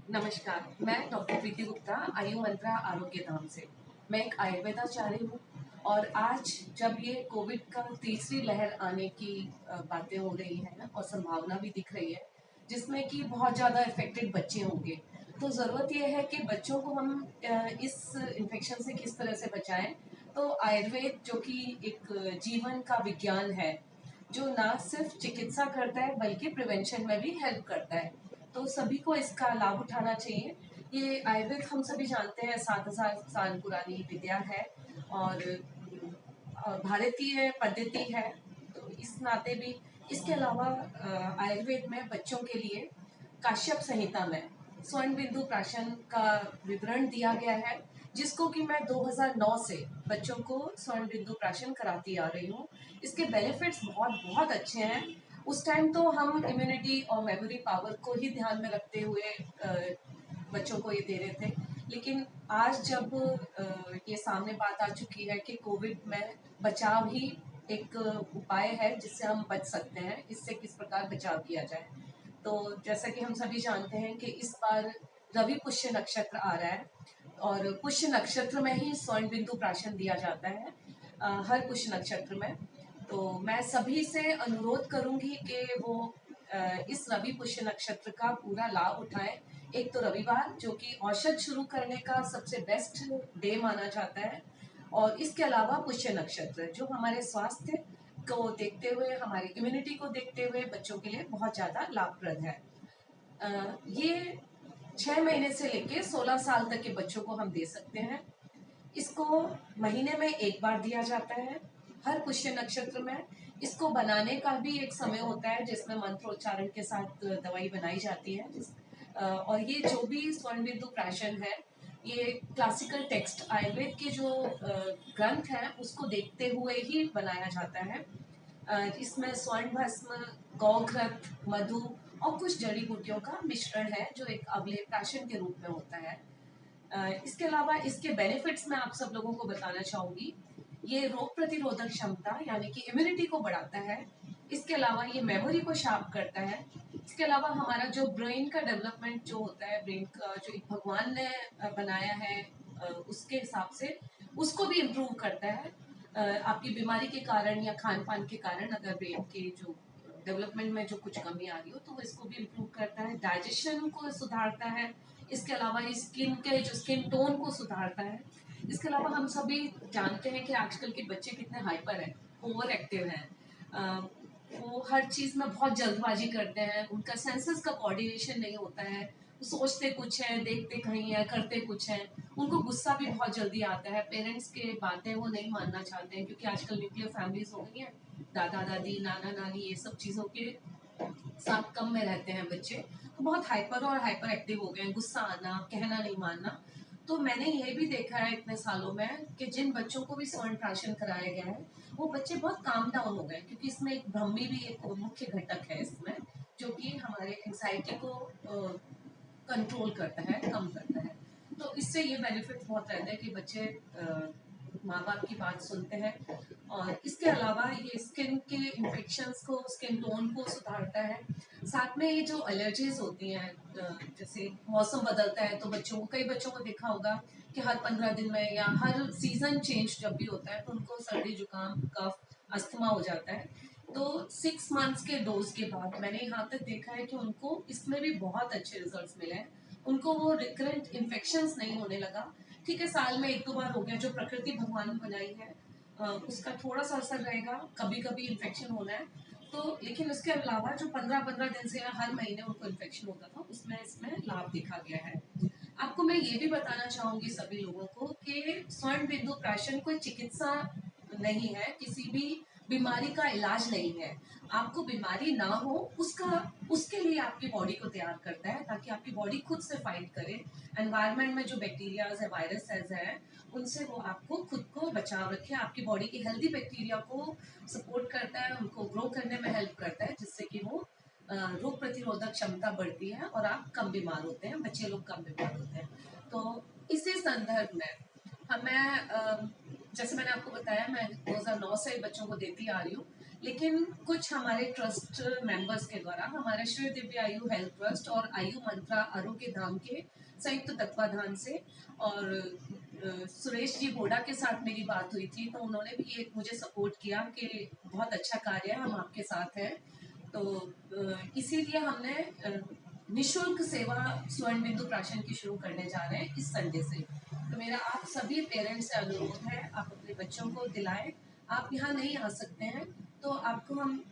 नमस्कार, मैं डॉक्टर प्रीति गुप्ता आयु मंत्रा आरोग्य धाम से। मैं एक आयुर्वेदाचार्य हूँ और आज जब ये कोविड का तीसरी लहर आने की बातें हो रही हैं और संभावना भी दिख रही है, जिसमें कि बहुत ज़्यादा इफेक्टेड बच्चे होंगे, तो ज़रूरत यह है कि बच्चों को हम इस इन्फेक्शन से किस तरह से बचाएं। तो आयुर्वेद जो कि एक जीवन का विज्ञान है, जो ना सिर्फ चिकित्सा करता है बल्कि प्रिवेंशन में भी हेल्प करता है, तो सभी को इसका लाभ उठाना चाहिए। ये आयुर्वेद हम सभी जानते हैं 7,000 साल पुरानी विद्या है और भारतीय पद्धति है, तो इस नाते भी इसके अलावा आयुर्वेद में बच्चों के लिए काश्यप संहिता में स्वर्ण बिंदु प्राशन का विवरण दिया गया है, जिसको कि मैं 2009 से बच्चों को स्वर्ण बिंदु प्राशन कराती आ रही हूँ। इसके बेनिफिट्स बहुत बहुत अच्छे हैं। उस टाइम तो हम इम्यूनिटी और मेमोरी पावर को ही ध्यान में रखते हुए बच्चों को ये दे रहे थे, लेकिन आज जब ये सामने बात आ चुकी है कि कोविड में बचाव ही एक उपाय है जिससे हम बच सकते हैं, इससे किस प्रकार बचाव किया जाए। तो जैसा कि हम सभी जानते हैं कि इस बार रवि पुष्य नक्षत्र आ रहा है और पुष्य नक्षत्र में ही स्वर्ण बिंदु प्राशन दिया जाता है, हर पुष्य नक्षत्र में। तो मैं सभी से अनुरोध करूंगी कि वो इस रवि पुष्य नक्षत्र का पूरा लाभ उठाएं। एक तो रविवार जो कि औषध शुरू करने का सबसे बेस्ट डे माना जाता है, और इसके अलावा पुष्य नक्षत्र जो हमारे स्वास्थ्य को देखते हुए, हमारी इम्यूनिटी को देखते हुए बच्चों के लिए बहुत ज़्यादा लाभप्रद है। ये 6 महीने से लेके 16 साल तक के बच्चों को हम दे सकते हैं। इसको महीने में एक बार दिया जाता है, हर पुष्य नक्षत्र में। इसको बनाने का भी एक समय होता है जिसमें मंत्रोच्चारण के साथ दवाई बनाई जाती है, और ये जो भी स्वर्ण बिंदु प्राशन है, ये क्लासिकल टेक्स्ट आयुर्वेद के जो ग्रंथ हैं उसको देखते हुए ही बनाया जाता है। इसमें स्वर्ण भस्म, गौघृत, मधु और कुछ जड़ी बूटियों का मिश्रण है जो एक अवलेह प्राशन के रूप में होता है। इसके अलावा इसके बेनिफिट्स मैं आप सब लोगों को बताना चाहूंगी। ये रोग प्रतिरोधक क्षमता यानी कि इम्यूनिटी को बढ़ाता है। इसके अलावा ये मेमोरी को शार्प करता है। इसके अलावा हमारा जो ब्रेन का डेवलपमेंट जो होता है, ब्रेन का जो एक भगवान ने बनाया है उसके हिसाब से उसको भी इम्प्रूव करता है। आपकी बीमारी के कारण या खान पान के कारण अगर ब्रेन के जो डेवलपमेंट में जो कुछ कमी आ रही हो तो वो इसको भी इम्प्रूव करता है, डाइजेशन को सुधारता है। इसके अलावा स्किन के जो स्किन टोन को सुधारता है। इसके अलावा हम सभी जानते हैं कि आजकल के बच्चे कितने हाइपर हैं, ओवर एक्टिव हैं। वो हर चीज़ में बहुत जल्दबाजी करते हैं, उनका सेंसेस का कोऑर्डिनेशन नहीं होता है, वो सोचते कुछ है, देखते कहीं है, करते कुछ है। उनको गुस्सा भी बहुत जल्दी आता है, पेरेंट्स के बातें वो नहीं मानना चाहते हैं क्योंकि आजकल न्यूक्लियर फैमिलीज हो गई हैं। दादा दादी, नाना नानी, ये सब चीज़ों के साथ कम में रहते हैं बच्चे, तो बहुत हाइपर और हाइपर एक्टिव हो गए हैं, गुस्सा आना, कहना नहीं मानना। तो मैंने ये भी देखा है इतने सालों में कि जिन बच्चों को भी स्वर्ण प्राशन कराया गया है वो बच्चे बहुत काम डाउन हो गए, क्योंकि इसमें एक ब्रह्मी भी एक मुख्य घटक है इसमें, जो कि हमारे एंग्जाइटी को कंट्रोल करता है, कम करता है। तो इससे ये बेनिफिट बहुत रहता है कि बच्चे माँ बाप की बात सुनते हैं। और इसके अलावा ये स्किन के इन्फेक्शंस को, स्किन टोन को सुधारता है। साथ में ये जो एलर्जीज होती हैं, जैसे मौसम बदलता है तो बच्चों को, कई बच्चों को देखा होगा कि हर 15 दिन में या हर सीजन चेंज जब भी होता है तो उनको सर्दी जुकाम कफ अस्थमा हो जाता है। तो 6 मंथ्स के डोज के बाद मैंने यहाँ तक देखा है कि उनको इसमें भी बहुत अच्छे रिजल्ट्स मिले हैं। उनको वो रिकरेंट इन्फेक्शंस नहीं होने लगा। ठीक है, साल में एक दो बार हो गया, जो प्रकृति भगवान ने बनाई है उसका थोड़ा सा असर रहेगा, कभी कभी इन्फेक्शन होना है तो, लेकिन उसके अलावा जो 15-15 दिन से या हर महीने उनको इन्फेक्शन होता था उसमें इसमें लाभ देखा गया है। आपको मैं ये भी बताना चाहूंगी सभी लोगों को कि स्वर्ण बिंदु प्राशन कोई चिकित्सा नहीं है, किसी भी बीमारी का इलाज नहीं है। आपको बीमारी ना हो उसका, उसके लिए आपकी बॉडी को तैयार करता है ताकि आपकी बॉडी खुद से फाइट करे। एनवायरनमेंट में जो बैक्टीरियाज है, वायरसेस है, उनसे वो आपको खुद को बचाव रखे, आपकी बॉडी की हेल्दी बैक्टीरिया को सपोर्ट करता है, उनको ग्रो करने में हेल्प करता है, जिससे कि वो रोग प्रतिरोधक क्षमता बढ़ती है और आप कम बीमार होते हैं, बच्चे लोग कम बीमार होते हैं। तो इसी संदर्भ में मैं जैसे मैंने आपको बताया, मैं 2009 से बच्चों को देती आ रही हूँ। लेकिन कुछ हमारे ट्रस्ट मेंबर्स के द्वारा हमारे श्री दिव्य आयु हेल्थ ट्रस्ट और आयु मंत्रा आरोग्य धाम के संयुक्त तत्वाधान से और सुरेश जी बोडा के साथ मेरी बात हुई थी, तो उन्होंने भी ये मुझे सपोर्ट किया कि बहुत अच्छा कार्य है, हम आपके साथ हैं। तो इसीलिए हमने निशुल्क सेवा स्वर्ण बिंदु प्राशन की शुरू करने जा रहे हैं इस संडे से। तो मेरा आप सभी पेरेंट्स से अनुरोध है, आप अपने बच्चों को दिलाएं। आप यहाँ नहीं आ सकते हैं तो आपको हम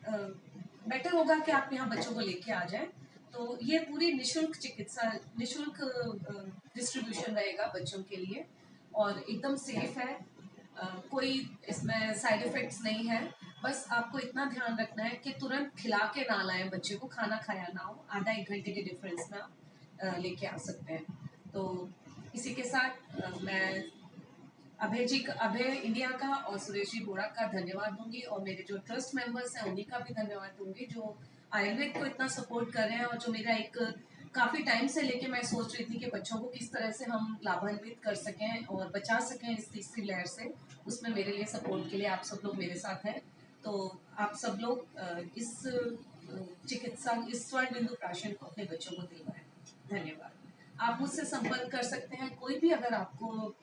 बेटर होगा कि आप यहाँ बच्चों को लेके आ जाएं। तो ये पूरी निशुल्क चिकित्सा, निशुल्क डिस्ट्रीब्यूशन रहेगा बच्चों के लिए और एकदम सेफ है। कोई इसमें साइड इफेक्ट्स नहीं है। बस आपको इतना ध्यान रखना है कि तुरंत खिला के ना लाएं बच्चे को, खाना खाया ना हो, आधा एक घंटे के डिफरेंस में आप लेके आ सकते हैं। तो इसी के साथ मैं अभय इंडिया का और सुरेश जी बोरा का धन्यवाद दूंगी और मेरे जो ट्रस्ट मेंबर्स हैं उन्हीं का भी धन्यवाद दूंगी जो आयुर्वेद को इतना सपोर्ट कर रहे हैं और जो मेरा एक काफी टाइम से लेके मैं सोच रही थी कि बच्चों को किस तरह से हम लाभान्वित कर सकें और बचा सकें इस तीसरी लहर से, उसमें मेरे लिए सपोर्ट के लिए आप सब लोग मेरे साथ हैं। तो आप सब लोग इस चिकित्सा, इस स्वर्ण बिंदु प्राशन को अपने बच्चों को दिलवाएं। धन्यवाद। आप मुझसे संपर्क कर सकते हैं, कोई भी अगर आपको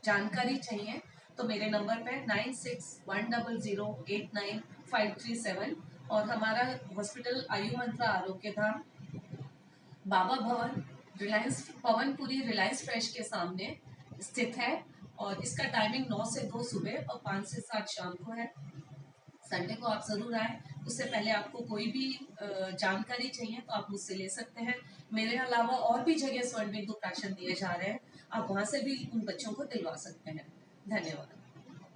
जानकारी चाहिए तो मेरे नंबर पे 9610089537 और हमारा हॉस्पिटल आयु मंत्रा आरोग्य धाम, बाबा भवन, रिलायंस पवनपुरी, रिलायंस फ्रेश के सामने स्थित है और इसका टाइमिंग 9 से 2 सुबह और 5 से 7 शाम को है। संडे को आप जरूर आए। उससे पहले आपको कोई भी जानकारी चाहिए तो आप मुझसे ले सकते हैं। मेरे अलावा और भी जगह स्वर्ण बिंदु प्राशन दिए जा रहे हैं, आप वहां से भी उन बच्चों को दिलवा सकते हैं। धन्यवाद।